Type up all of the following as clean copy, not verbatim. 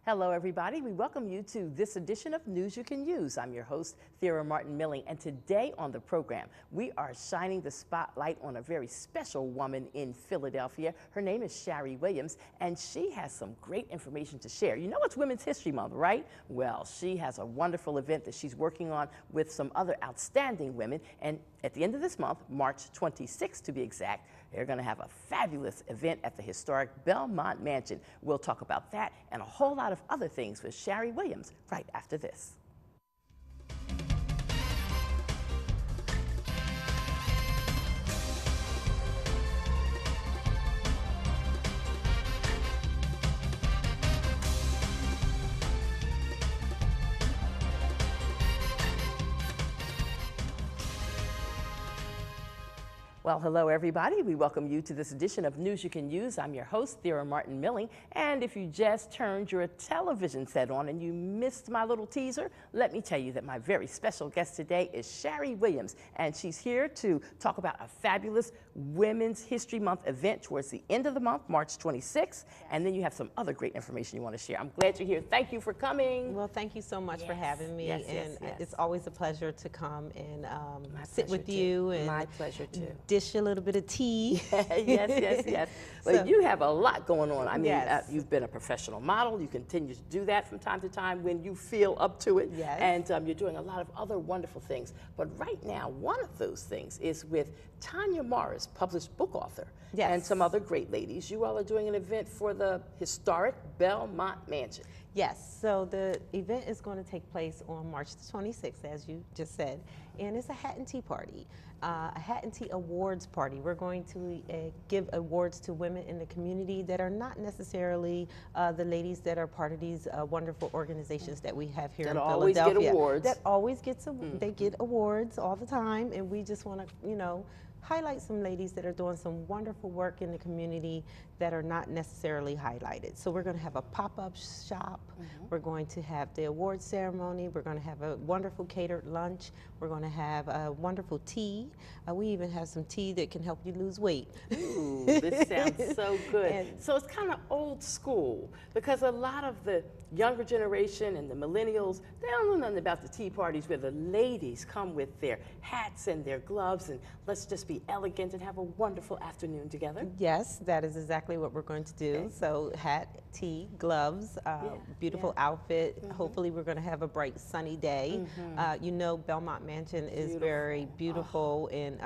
Hello, everybody. We welcome you to this edition of News You Can Use. I'm your host, Thera Martin Milling, and today on the program, we are shining the spotlight on a very special woman in Philadelphia. Her name is Shari Williams, and she has some great information to share. You know it's Women's History Month, right? Well, she has a wonderful event that she's working on with some other outstanding women, and at the end of this month, March 26th to be exact, they're going to have a fabulous event at the historic Belmont Mansion. We'll talk about that and a whole lot of other things with Shari Williams right after this. Well, hello, everybody. We welcome you to this edition of News You Can Use. I'm your host, Thera Martin Milling. And if you just turned your television set on and you missed my little teaser, let me tell you that my very special guest today is Shari Williams. And she's here to talk about a fabulous Women's History Month event towards the end of the month, March 26th. And then you have some other great information you want to share. I'm glad you're here. Thank you for coming. Well, thank you so much for having me. Yes, It's always a pleasure to come and sit with you. And my pleasure, too. Dish a little bit of tea. Yes. Well, So, you have a lot going on. I mean, Yes. you've been a professional model. You continue to do that from time to time when you feel up to it. Yes. And you're doing a lot of other wonderful things. But right now, one of those things is with Tanya Morris, published book author, Yes. and some other great ladies. You all are doing an event for the historic Belmont Mansion. Yes, so the event is going to take place on March the 26th, as you just said, and it's a hat and tea party, a hat and tea awards party. We're going to give awards to women in the community that are not necessarily the ladies that are part of these wonderful organizations that we have here in always Philadelphia. get awards. That always gets, they get awards all the time, and we just want to, highlight some ladies that are doing some wonderful work in the community that are not necessarily highlighted. So we're going to have a pop-up shop. We're going to have the award ceremony. We're going to have a wonderful catered lunch. We're going to have a wonderful tea. We even have some tea that can help you lose weight. Ooh, this sounds so good. And so it's kind of old school because a lot of the younger generation and the millennials, they don't know nothing about the tea parties where the ladies come with their hats and their gloves and let's just be elegant and have a wonderful afternoon together. Yes, that is exactly what we're going to do. Okay. So hat, tea, gloves, beautiful outfit. Hopefully we're going to have a bright sunny day. Belmont Mansion is very beautiful, and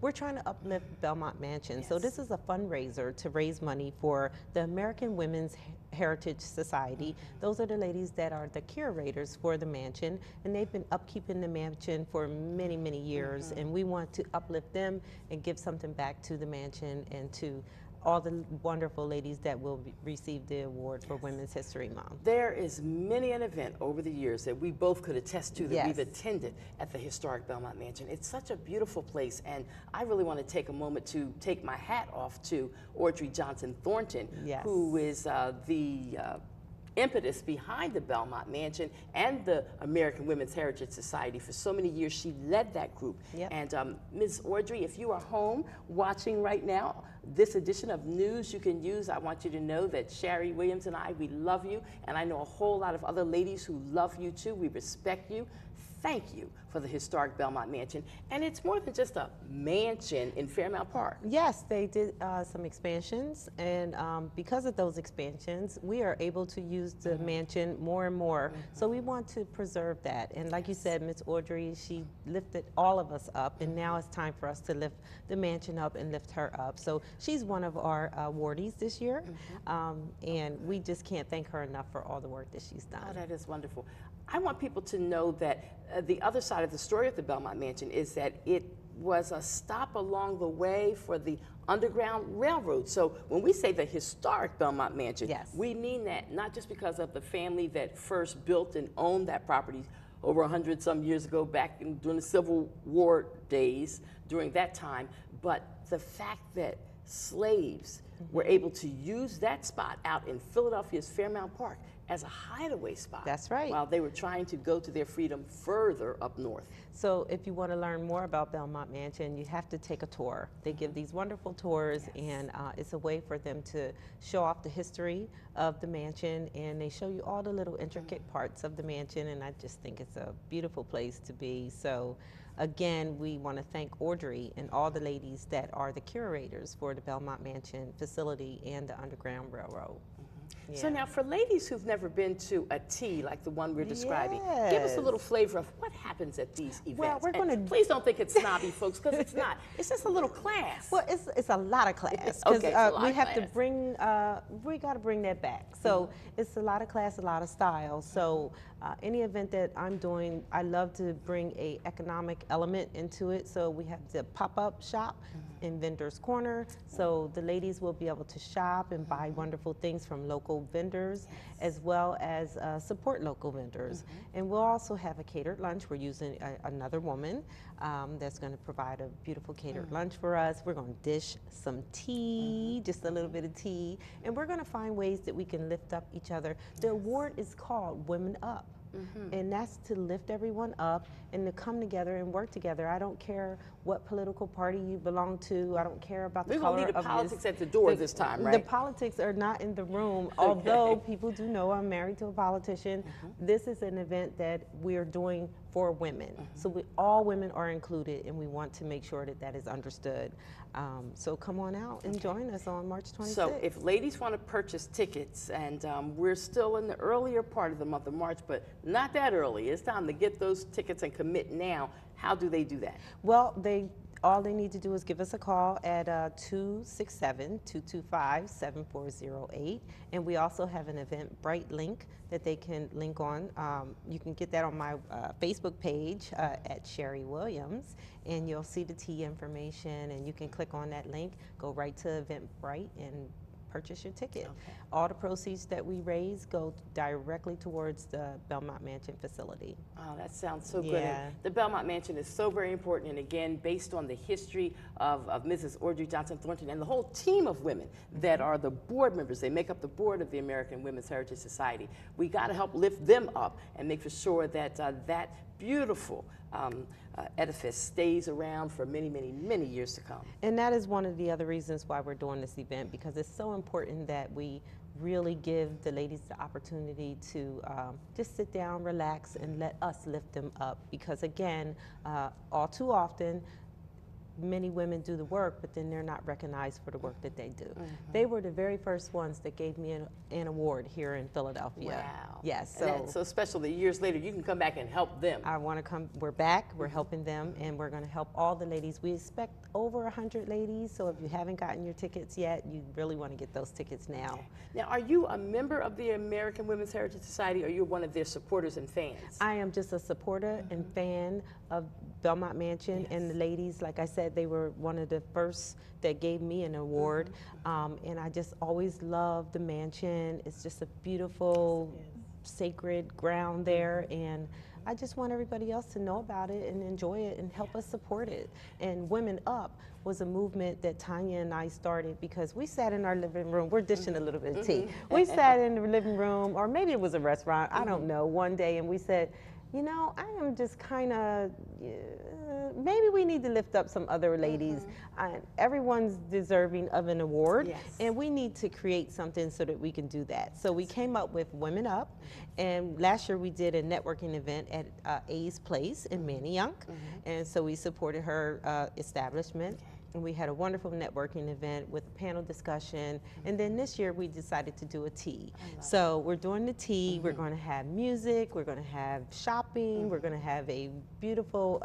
we're trying to uplift Belmont Mansion. So this is a fundraiser to raise money for the American Women's Heritage Society. Those are the ladies that are the curators for the mansion, and they've been upkeeping the mansion for many, many years, and we want to uplift them and give something back to the mansion and to all the wonderful ladies that will receive the award for Women's History Month. There is many an event over the years that we both could attest to that we've attended at the historic Belmont Mansion. It's such a beautiful place, and I really want to take a moment to take my hat off to Audrey Johnson Thornton, who is the impetus behind the Belmont Mansion and the American Women's Heritage Society. For so many years, she led that group. And Ms. Audrey, if you are home watching right now, this edition of News You Can Use, I want you to know that Shari Williams and I, we love you, and I know a whole lot of other ladies who love you too. We respect you. Thank you for the historic Belmont Mansion. And it's more than just a mansion in Fairmount Park. Yes, they did some expansions, and because of those expansions, we are able to use the mansion more and more. So we want to preserve that. And like you said, Ms. Audrey, she lifted all of us up, and now it's time for us to lift the mansion up and lift her up. So she's one of our awardees this year, and we just can't thank her enough for all the work that she's done. Oh, that is wonderful. I want people to know that the other side of the story of the Belmont Mansion is that it was a stop along the way for the Underground Railroad. So when we say the historic Belmont Mansion, we mean that not just because of the family that first built and owned that property over 100 some years ago, back during the Civil War days, during that time, but the fact that slaves were able to use that spot out in Philadelphia's Fairmount Park as a hideaway spot. That's right. While they were trying to go to their freedom further up north. So if you want to learn more about Belmont Mansion, you have to take a tour. They give these wonderful tours, and it's a way for them to show off the history of the mansion, and they show you all the little intricate parts of the mansion, and I just think it's a beautiful place to be. So again, we want to thank Audrey and all the ladies that are the curators for the Belmont Mansion facility and the Underground Railroad. Yeah. So now, for ladies who've never been to a tea like the one we're describing, give us a little flavor of what happens at these events. Well, we're going to please don't think it's snobby, folks, because it's not. It's just a little class. Well, it's a lot of class because we have to bring we got to bring that back. So it's a lot of class, a lot of style. So any event that I'm doing, I love to bring a economic element into it. So we have the pop-up shop in Vendors Corner. So the ladies will be able to shop and buy wonderful things from local vendors, as well as support local vendors. And we'll also have a catered lunch. We're using another woman that's going to provide a beautiful catered lunch for us. We're going to dish some tea, just a little bit of tea, and we're going to find ways that we can lift up each other. The award is called Women Up. And that's to lift everyone up and to come together and work together. I don't care what political party you belong to. I don't care about the color of the politics at the door this time, right? The politics are not in the room, although people do know I'm married to a politician. This is an event that we're doing for women. So all women are included, and we want to make sure that that is understood. So come on out and join us on March 26th. So if ladies want to purchase tickets, and we're still in the earlier part of the month of March, but not that early. It's time to get those tickets and commit now. How do they do that? Well, all they need to do is give us a call at 267-225-7408. And we also have an Eventbrite link that they can link on. You can get that on my Facebook page at Shari Williams, and you'll see the tea information, and you can click on that link, go right to Eventbrite, and purchase your ticket. All the proceeds that we raise go directly towards the Belmont Mansion facility. Oh, that sounds so good. And the Belmont Mansion is so very important, and again, based on the history of Mrs. Audrey Johnson Thornton and the whole team of women that are the board members. They make up the board of the American Women's Heritage Society. We got to help lift them up and make for sure that that beautiful edifice stays around for many, many, many years to come. And that is one of the other reasons why we're doing this event, because it's so important that we really give the ladies the opportunity to just sit down, relax, and let us lift them up. Because again, all too often, many women do the work, but then they're not recognized for the work that they do. They were the very first ones that gave me an award here in Philadelphia. Wow. Yes. So, and that's so special that years later you can come back and help them. I want to come, we're back, we're helping them, and we're going to help all the ladies. We expect over 100 ladies, so if you haven't gotten your tickets yet, you really want to get those tickets now. Now, are you a member of the American Women's Heritage Society, or you're one of their supporters and fans? I am just a supporter and fan of Belmont Mansion, and the ladies, like I said, they were one of the first that gave me an award, and I just always loved the mansion. It's just a beautiful, sacred ground there, and I just want everybody else to know about it and enjoy it and help us support it. And Women Up was a movement that Tanya and I started because we sat in our living room. We're dishing a little bit of tea. We sat in the living room, or maybe it was a restaurant, I don't know, one day, and we said, you know, I am just kind of, maybe we need to lift up some other ladies. Everyone's deserving of an award, and we need to create something so that we can do that. So we came up with Women Up, and last year we did a networking event at A's Place in Manayunk, and so we supported her establishment. And we had a wonderful networking event with a panel discussion. And then this year we decided to do a tea. So we're doing the tea, we're going to have music, we're going to have shopping, we're going to have a beautiful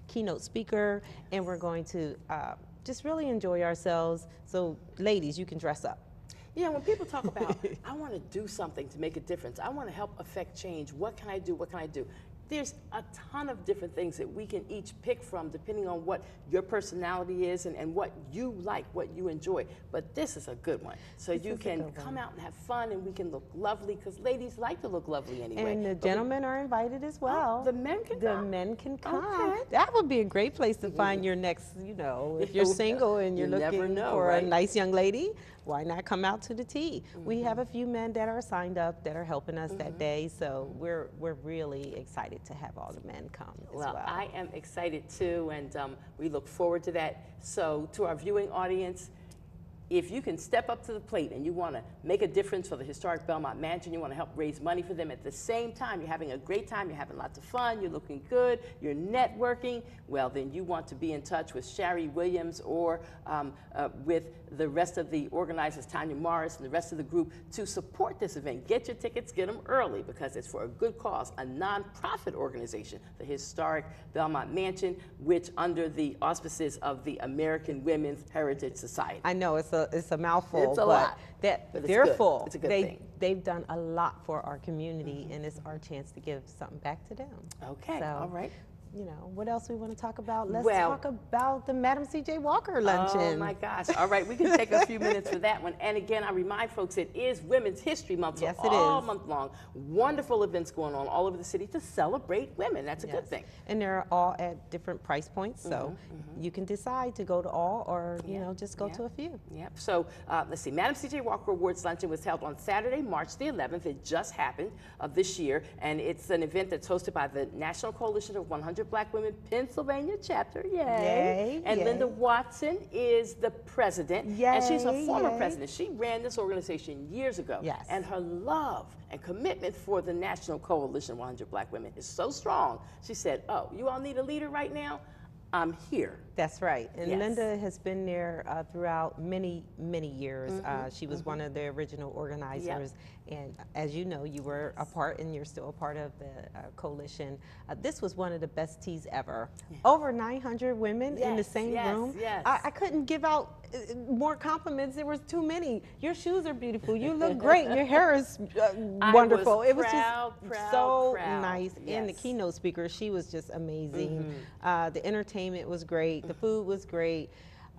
keynote speaker, and we're going to just really enjoy ourselves. So ladies, you can dress up. Yeah, when people talk about, I want to do something to make a difference, I want to help affect change, what can I do, what can I do? There's a ton of different things that we can each pick from depending on what your personality is and what you like, what you enjoy. But this is a good one. So you can come out and have fun, and we can look lovely, because ladies like to look lovely anyway. And the gentlemen are invited as well. The men can come? The men can come. That would be a great place to find your next, you know, if you're single and you're looking for a nice young lady. why not come out to the tea? We have a few men that are signed up that are helping us that day, so we're really excited to have all the men come as well. Well, I am excited too, and we look forward to that. So to our viewing audience, if you can step up to the plate and you want to make a difference for the historic Belmont Mansion, you want to help raise money for them at the same time, you're having a great time, you're having lots of fun, you're looking good, you're networking, well, then you want to be in touch with Shari Williams or with the rest of the organizers, Tanya Morris and the rest of the group, to support this event. Get your tickets, get them early, because it's for a good cause, a nonprofit organization, the historic Belmont Mansion, which under the auspices of the American Women's Heritage Society. I know it's a mouthful, it's a lot, but they're good. full. It's a good thing. They've done a lot for our community, and it's our chance to give something back to them. Okay, so, all right. You know, what else we want to talk about? Let's Well, talk about the Madam C.J. Walker luncheon. Oh my gosh. All right, we can take a few minutes for that one. And again, I remind folks, it is Women's History Month, so yes, it all is. month long. Wonderful events going on all over the city to celebrate women. That's a good thing. And they're all at different price points, so you can decide to go to all or, you know, just go to a few. Yep. So let's see, Madam C.J. Walker Awards Luncheon was held on Saturday, March the 11th. It just happened this year, and it's an event that's hosted by the National Coalition of 100 Black Women Pennsylvania chapter. Yay. Yay. And yay. Linda Watson is the president. Yay. And she's a former president. She ran this organization years ago. Yes. And her love and commitment for the National Coalition of 100 Black Women is so strong. She said, oh, you all need a leader right now? I'm here. That's right. And Yes. Linda has been there throughout many, many years. She was one of the original organizers. And as you know, you were a part, and you're still a part of the coalition. This was one of the best teas ever. Over 900 women in the same room. Yes. I couldn't give out more compliments. There was too many. Your shoes are beautiful. You look great. Your hair is wonderful. It was just so nice. Yes. And the keynote speaker, she was just amazing. The entertainment was great. The food was great.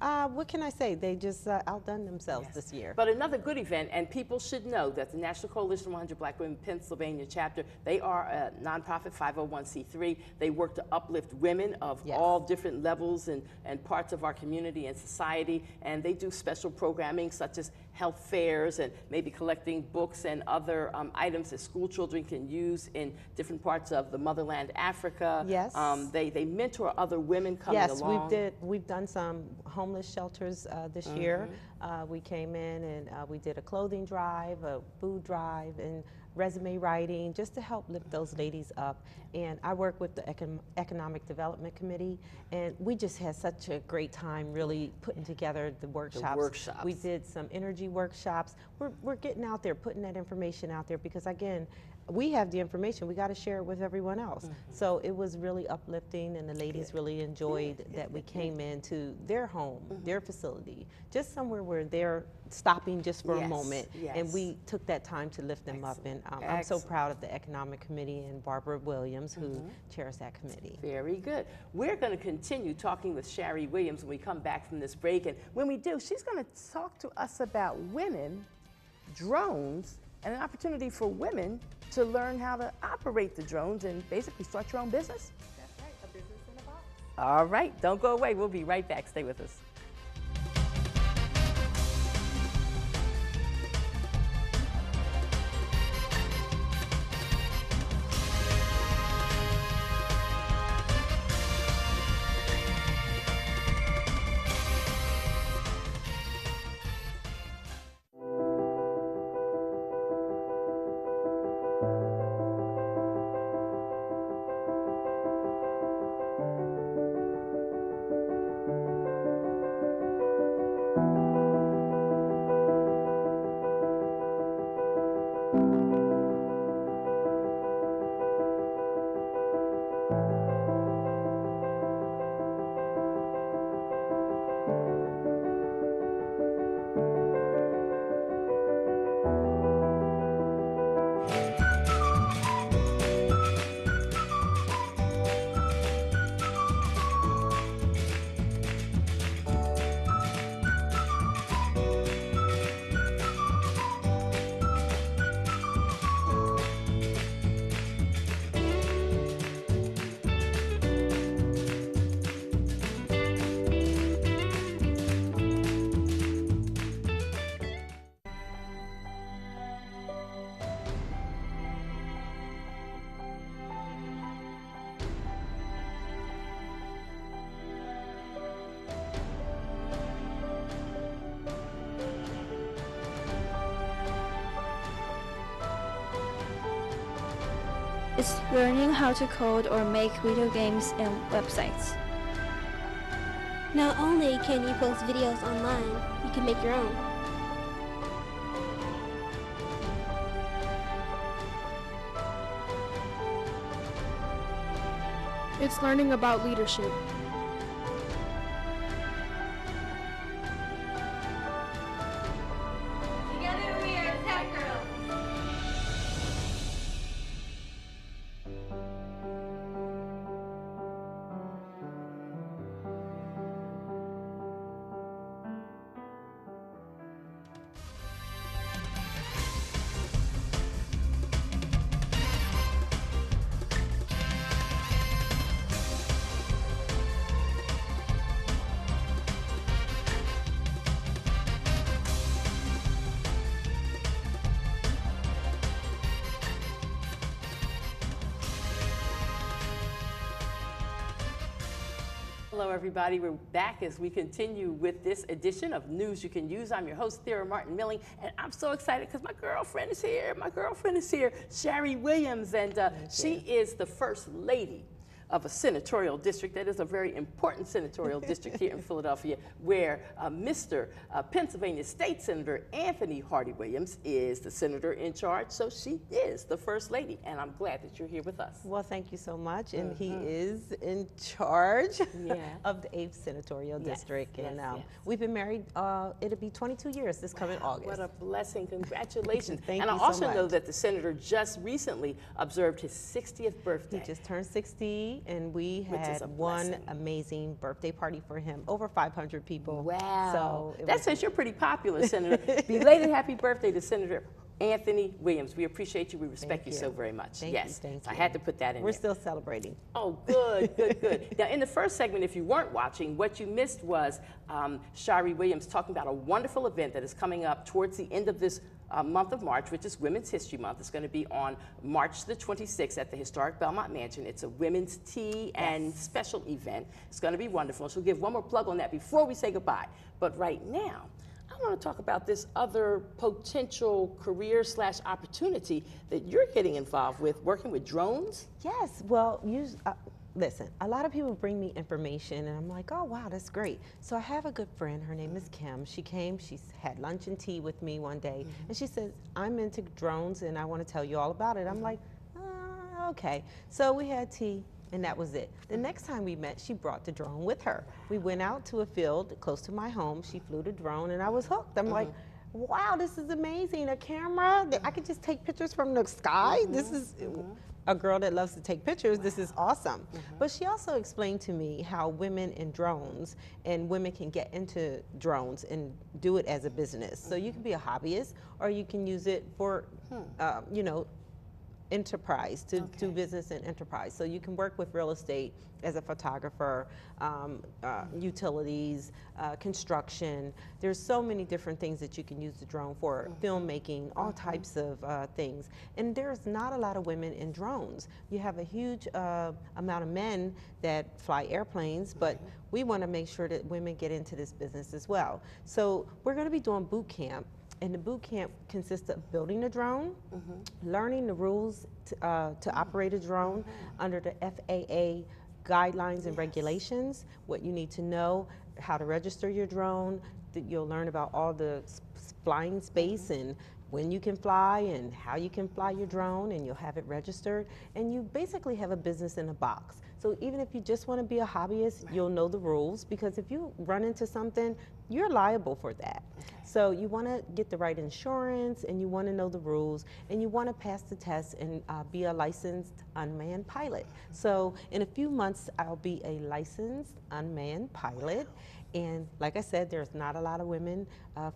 What can I say? They just outdone themselves this year. But another good event, and people should know that the National Coalition of 100 Black Women Pennsylvania chapter, they are a nonprofit 501c3. They work to uplift women of all different levels and parts of our community and society, and they do special programming such as health fairs and maybe collecting books and other items that school children can use in different parts of the motherland, Africa. Yes. They mentor other women coming along. Yes, we've done some homeless shelters this year. We came in and we did a clothing drive, a food drive, and resume writing, just to help lift those ladies up. And I work with the Economic Development Committee, and we just had such a great time really putting together the workshops. We did some energy workshops. We're getting out there, putting that information out there, because again, we have the information, we got to share it with everyone else. So it was really uplifting, and the ladies really enjoyed that we came into their home, their facility, just somewhere where they're stopping just for a moment, and we took that time to lift them up. And I'm so proud of the Economic Committee and Barbara Williams, who chairs that committee. Very good. We're going to continue talking with Shari Williams when we come back from this break, and when we do, she's going to talk to us about women, drones, and an opportunity for women to learn how to operate the drones and basically start your own business. That's right, a business in a box. All right, don't go away. We'll be right back. Stay with us. is learning how to code or make video games and websites. Not only can you post videos online, you can make your own. It's learning about leadership. Together we are Tech Girls. Hello, everybody. We're back as we continue with this edition of News You Can Use. I'm your host, Thera Martin Milling, and I'm so excited because my girlfriend is here. My girlfriend is here, Shari Williams, and she is the First Lady of a senatorial district that is a very important senatorial district here in Philadelphia, where Mr. Pennsylvania State Senator Anthony Hardy Williams is the senator in charge. So she is the First Lady, and I'm glad that you're here with us. Well, thank you so much. And he is in charge of the 8th Senatorial District. And we've been married, it'll be 22 years this coming August. What a blessing. Congratulations. Thank and you I also so know much. that the senator just recently observed his 60th birthday. He just turned 60, and we Which is had a one blessing. amazing birthday party for him. Over 500 people. Wow. So That says you're pretty popular, Senator. Belated happy birthday to Senator Anthony Williams. We appreciate you. We respect you so very much. Thank yes. you, thank I you. had to put that in We're there. still celebrating. Oh, good, good, good. Now, in the first segment, if you weren't watching, what you missed was Shari Williams talking about a wonderful event that is coming up towards the end of this month of March, which is Women's History Month. It's going to be on March the 26th at the historic Belmont Mansion. It's a women's tea and special event. It's going to be wonderful. She'll give one more plug on that before we say goodbye. But right now, I want to talk about this other potential career/opportunity that you're getting involved with, working with drones. Yes, well, listen, a lot of people bring me information and I'm like, oh, wow, that's great. So I have a good friend, her name is Kim. She came, she had lunch and tea with me one day, and she says, I'm into drones and I want to tell you all about it. I'm like, okay. So we had tea, and that was it. The next time we met, she brought the drone with her. We went out to a field close to my home. She flew the drone, and I was hooked. I'm like, wow, this is amazing. A camera, I could just take pictures from the sky. This is a girl that loves to take pictures. This is awesome. But she also explained to me how women in drones and women can get into drones and do it as a business. So you can be a hobbyist, or you can use it for, you know, enterprise, to do business and enterprise. So you can work with real estate as a photographer, utilities, construction. There's so many different things that you can use the drone for, filmmaking, all types of things. And there's not a lot of women in drones. You have a huge amount of men that fly airplanes, but we want to make sure that women get into this business as well. So we're going to be doing boot camp. And the boot camp consists of building a drone, learning the rules to operate a drone under the FAA guidelines and regulations, what you need to know, how to register your drone. You'll learn about all the flying space and when you can fly and how you can fly your drone, and you'll have it registered. And you basically have a business in a box. So even if you just want to be a hobbyist, you'll know the rules, because if you run into something, you're liable for that. So you want to get the right insurance, and you want to know the rules, and you want to pass the test and be a licensed unmanned pilot. So in a few months, I'll be a licensed unmanned pilot. And like I said, there's not a lot of women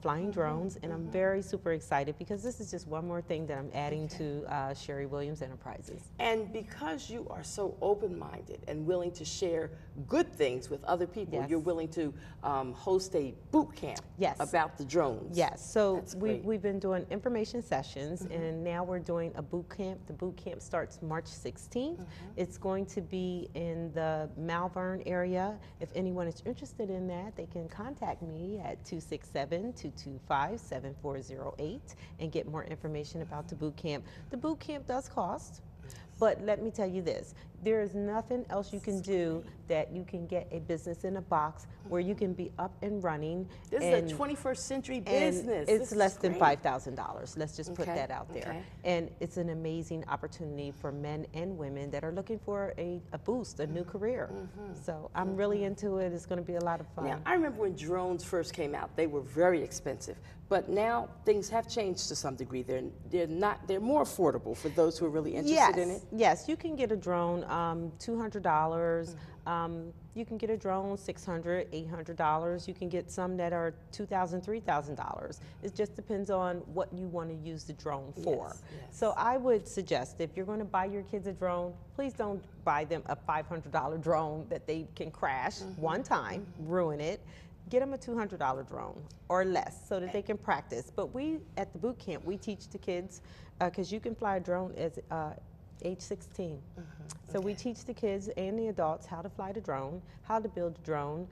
flying drones, and I'm very super excited because this is just one more thing that I'm adding to Shari Williams Enterprises. And because you are so open-minded and willing to share good things with other people, you're willing to host a boot camp about the drones. Yes, so we've been doing information sessions, and now we're doing a boot camp. The boot camp starts March 16th. It's going to be in the Malvern area. If anyone is interested in that, they can contact me at 267-225-7408 and get more information about the boot camp. The boot camp does cost, But let me tell you this, there is nothing else you can do that you can get a business in a box where you can be up and running. This is a 21st century business. It's less than $5,000. Let's just put that out there. Okay. And it's an amazing opportunity for men and women that are looking for a boost, a new career. So I'm really into it. It's going to be a lot of fun. Now, I remember when drones first came out, they were very expensive. But now things have changed to some degree. They're more affordable for those who are really interested in it. Yes, you can get a drone, $200. You can get a drone, $600, $800. You can get some that are $2,000, $3,000. It just depends on what you want to use the drone for. Yes. So I would suggest if you're going to buy your kids a drone, please don't buy them a $500 drone that they can crash one time, ruin it. Get them a $200 drone or less so that they can practice. But we, at the boot camp, we teach the kids, because you can fly a drone as age 16. So we teach the kids and the adults how to fly the drone, how to build a drone,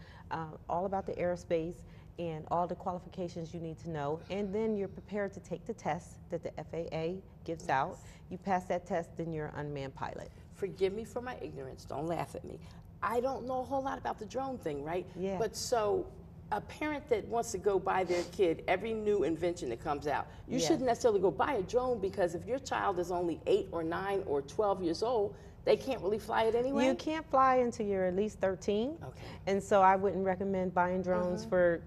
all about the aerospace and all the qualifications you need to know. And then you're prepared to take the test that the FAA gives out. You pass that test, then you're an unmanned pilot. Forgive me for my ignorance. Don't laugh at me. I don't know a whole lot about the drone thing, right? Yeah. But so a parent that wants to go buy their kid every new invention that comes out, you shouldn't necessarily go buy a drone, because if your child is only 8 or 9 or 12 years old, they can't really fly it anyway? You can't fly until you're at least 13. Okay. And so I wouldn't recommend buying drones for,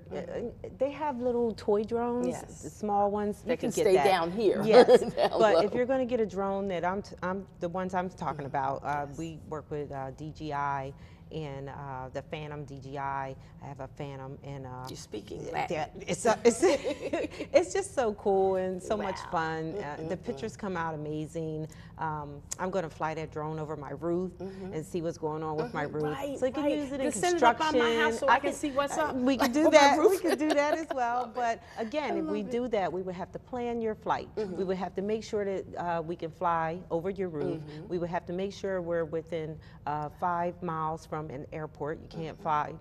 they have little toy drones, the small ones. They you can get stay that. down here. Yes, Down but low. if you're going to get a drone that I'm the ones I'm talking about, we work with DJI and the Phantom DJI. I have a Phantom, and You're speaking Latin. it's just so cool and so much fun. The pictures come out amazing. I'm going to fly that drone over my roof and see what's going on with my roof. So you can use it in Send it up construction. on my house so I can see what's up. We could do that. We could do that as well. But again, if we do that, we would have to plan your flight. We would have to make sure that we can fly over your roof. We would have to make sure we're within 5 miles from an airport. You can't fly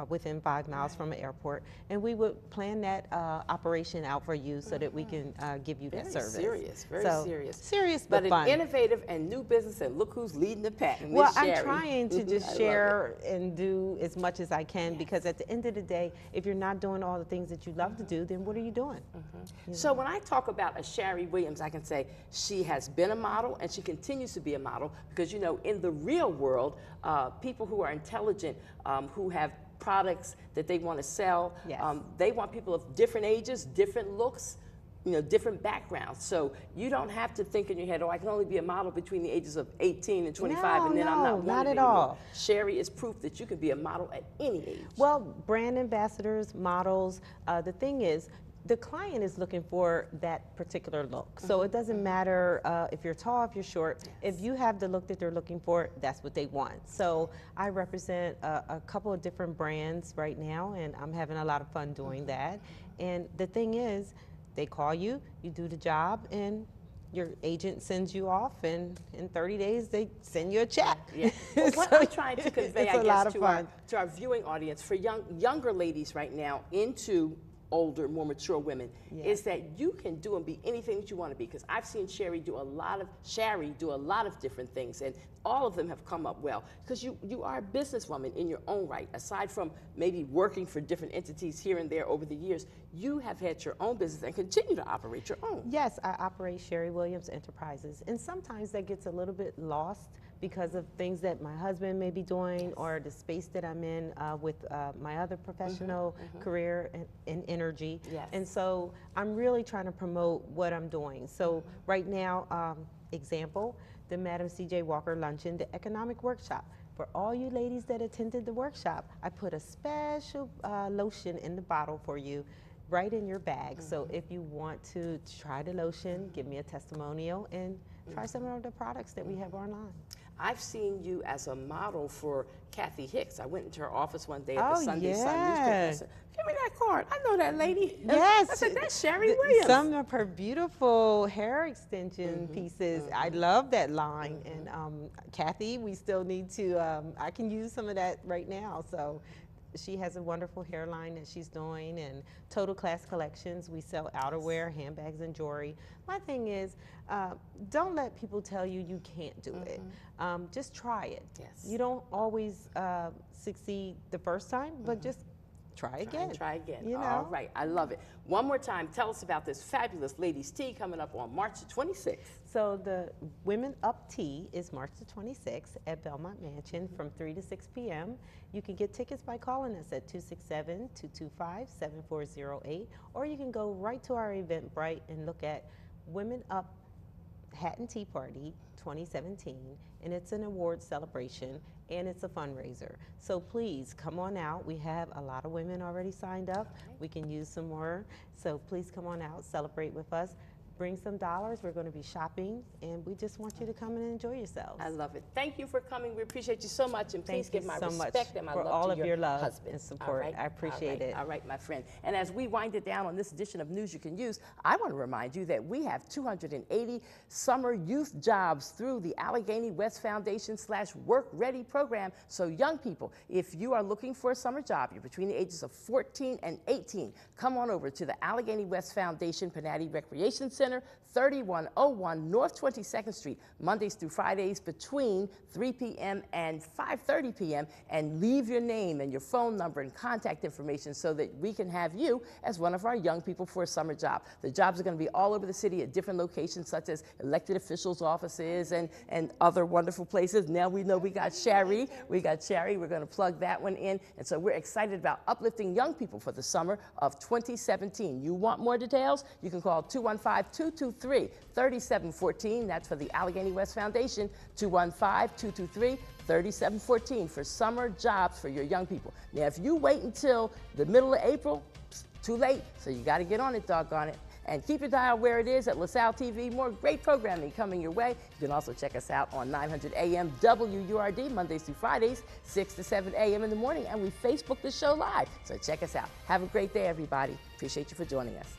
within 5 miles from an airport, and we would plan that operation out for you so that we can give you that service. Very serious. Serious, but an fun. innovative and new business, and look who's leading the pack. And Well, Miss I'm Shari. trying to just share and do as much as I can, because at the end of the day, if you're not doing all the things that you love to do, then what are you doing? So when I talk about a Shari Williams, I can say she has been a model and she continues to be a model, because, you know, in the real world, people who are intelligent, who have products that they want to sell, they want people of different ages, different looks, you know, different backgrounds. So you don't have to think in your head, oh, I can only be a model between the ages of 18 and 25, and then I'm not not at anymore. all. Shari is proof that you can be a model at any age. Well, brand ambassadors, models, the thing is, the client is looking for that particular look. So it doesn't matter if you're tall, if you're short. If you have the look that they're looking for, that's what they want. So I represent a couple of different brands right now, and I'm having a lot of fun doing that. And the thing is, they call you, you do the job, and your agent sends you off, and in 30 days they send you a check. Well, what I'm trying to convey, I guess, to our viewing audience, for younger ladies right now into older, more mature women, is that you can do and be anything that you want to be. Because I've seen Shari do a lot of different things, and all of them have come up well. Because you are a businesswoman in your own right. Aside from maybe working for different entities here and there over the years, you have had your own business and continue to operate your own. Yes, I operate Shari Williams Enterprises, and sometimes that gets a little bit lost because of things that my husband may be doing, or the space that I'm in with my other professional career and energy. And so I'm really trying to promote what I'm doing. So right now, example, the Madam C.J. Walker Luncheon, the economic workshop. For all you ladies that attended the workshop, I put a special lotion in the bottle for you, right in your bag. So if you want to try the lotion, give me a testimonial, and try some of the products that we have online. I've seen you as a model for Kathy Hicks. I went into her office one day at the Sunday Sun newspaper. I said, give me that card. I know that lady. Yes. I said, that's Shari Williams. Some of her beautiful hair extension pieces. I love that line. And Kathy, we still need to, I can use some of that right now. So She has a wonderful hairline that she's doing, and Total Class Collections. We sell outerwear, handbags, and jewelry. My thing is, don't let people tell you you can't do it. Just try it. Yes. You don't always succeed the first time, but just try again. Try again. You know? All right. I love it. One more time, tell us about this fabulous ladies' tea coming up on March the 26th. So the Women Up Tea is March the 26th at Belmont Mansion from 3 to 6 p.m. You can get tickets by calling us at 267-225-7408, or you can go right to our Eventbrite and look at Women Up Hat and Tea Party 2017, and it's an award celebration and it's a fundraiser. So please come on out. We have a lot of women already signed up. We can use some more. So please come on out, celebrate with us. Bring some dollars. We're going to be shopping, and we just want you to come and enjoy yourselves. I love it. Thank you for coming. We appreciate you so much, and please give my so much respect and my for love all to of your your love husband and support. All right? I appreciate it. All right, my friend. And as we wind it down on this edition of News You Can Use, I want to remind you that we have 280 summer youth jobs through the Allegheny West Foundation /Work Ready program. So young people, if you are looking for a summer job, you're between the ages of 14 and 18, come on over to the Allegheny West Foundation Panatti Recreation Center, 3101 North 22nd Street, Mondays through Fridays between 3 p.m. and 5:30 p.m. and leave your name and your phone number and contact information so that we can have you as one of our young people for a summer job. The jobs are going to be all over the city at different locations such as elected officials' offices and other wonderful places. Now we know we got Shari. We're going to plug that one in. And so we're excited about uplifting young people for the summer of 2017. You want more details? You can call 215-223-3714. That's for the Allegheny West Foundation, 215-223-3714 for summer jobs for your young people. Now, if you wait until the middle of April, too late. So you got to get on it, doggone it. And keep your dial where it is at LaSalle TV. More great programming coming your way. You can also check us out on 900 AM WURD Mondays through Fridays, 6 to 7 a.m. in the morning. And we Facebook the show live. So check us out. Have a great day, everybody. Appreciate you for joining us.